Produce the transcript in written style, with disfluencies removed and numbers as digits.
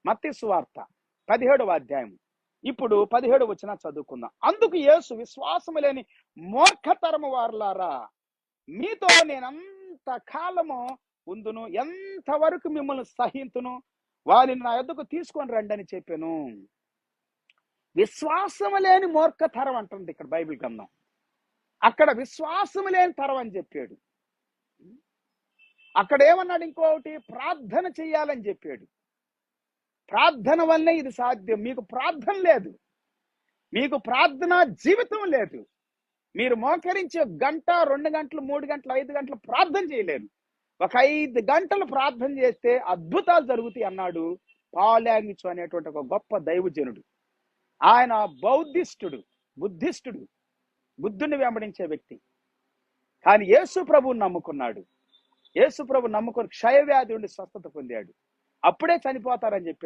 మత్తయి సువార్త 17వ అధ్యాయం. ఇప్పుడు 17 వచనం చదువుకుందాం. అందుకు యేసు, విశ్వాసము లేని మూర్ఖతరము వారలారా, మీతో నేనంత కాలము ఉందును, ఎంతవరకు మిమ్మల్ని సహింతును, వారిని నా యొద్దకు తీసుకొని రండి అని చెప్పాను. విశ్వాసము లేని మూర్ఖతరం అంటుంది ఇక్కడ బైబిల్ గ్రంథం. అక్కడ విశ్వాసము లేని తరం అని చెప్పాడు. అక్కడ ఏమన్నాడు? ఇంకొకటి, ప్రార్థన చెయ్యాలని చెప్పాడు. ప్రార్థన వల్లే ఇది సాధ్యం. మీకు ప్రార్థన లేదు, మీకు ప్రార్థన జీవితం లేదు. మీరు మోకరించి 1 గంట, 2 గంటలు, 3 గంటలు, 5 గంటలు ప్రార్థన చేయలేరు. ఒక 5 గంటలు ప్రార్థన చేస్తే అద్భుతాలు జరుగుతాయి అన్నాడు పాలాంగిచు అనేటువంటి ఒక గొప్ప దైవజనుడు. ఆయన బుద్ధిస్టుడు, బుద్ధుని వెంబడించే వ్యక్తి. కానీ యేసు ప్రభువుని నమ్ముకున్నాడు. యేసు ప్రభు నమ్ముకొని క్షయవ్యాధి ఉండి స్వస్థత పొందాడు. అప్పుడే చనిపోతారని చెప్పారు.